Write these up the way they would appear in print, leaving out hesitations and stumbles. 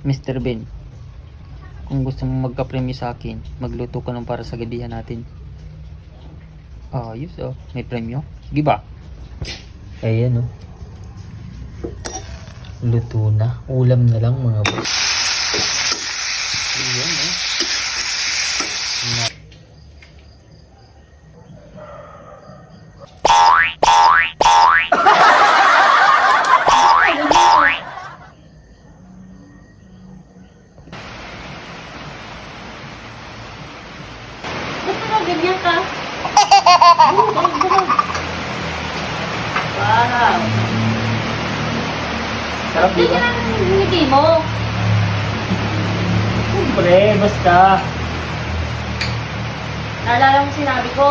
Mr. Ben, kung gusto mo magka-premyo sa akin, magluto ka ng para sa gabihan natin. Ayos oh, may premyo. Sige ba? Ayan oh. Luto na. Ulam na lang mga boss. Ayan oh. Ganyan ka. Wow! Sarap Hindi diba? ka lang ngiti mo. Siyempre, basta. Naalala mo sinabi ko.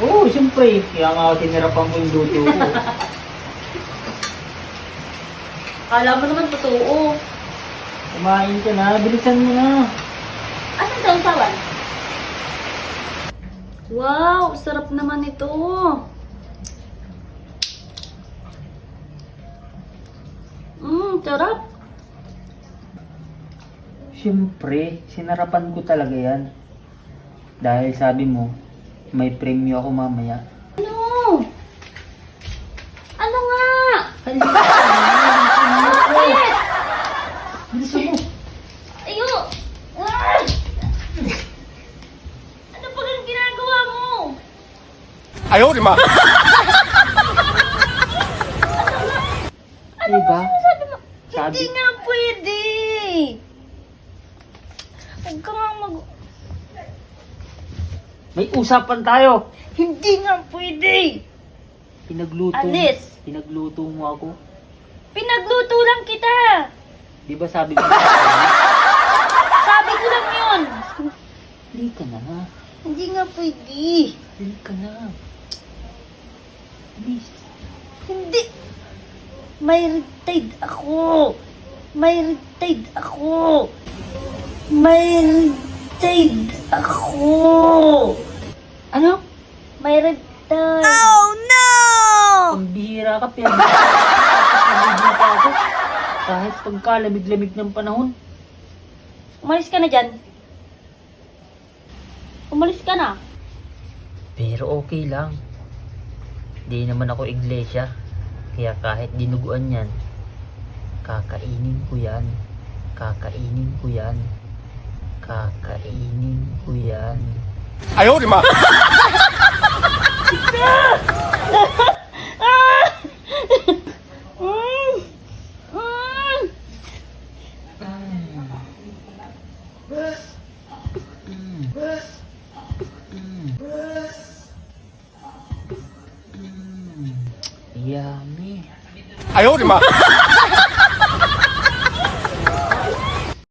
Oo, siyempre. Kaya nga ako tinirapan mo yung luto ko. Kala mo naman totoo. Kumain ka na, bilisan mo na. Asan sa usawan? Wow, sarap naman ito. Sarap. Siyempre, sinarapan ko talaga yan. Dahil sabi mo, may premyo ako mamaya. Ano? Ano nga? Bakit? Bilisan mo. Ayo! Ah! Ano pa ang ginagawa mo? Ayaw, di ma. Diba? Sabi mo, Sabi- hindi nga pwede. Huwag ka nga May usapan tayo. Hindi nga pwede. Pinagluto. Pinagluto mo ako. Pinagluto lang kita. Di ba sabi ko? Sabi ko lang yun. Hindi ka na. Hindi nga pwede. Hindi ka na. Please. Hindi. May retired ako. May retired ako. May retired ako. Ano? May retired. Oh no! Ang bihira ka, pinagluto pa ako. Kahit pagkalamig-lamig ng panahon. Umalis ka na dyan. Umalis ka na. Pero okay lang. Di naman ako iglesia. Kaya kahit dinuguan yan, kakainin ko yan. Kakainin ko yan. Kakainin ko yan. Ayaw, di ma. Yummy. Ayaw, di ma.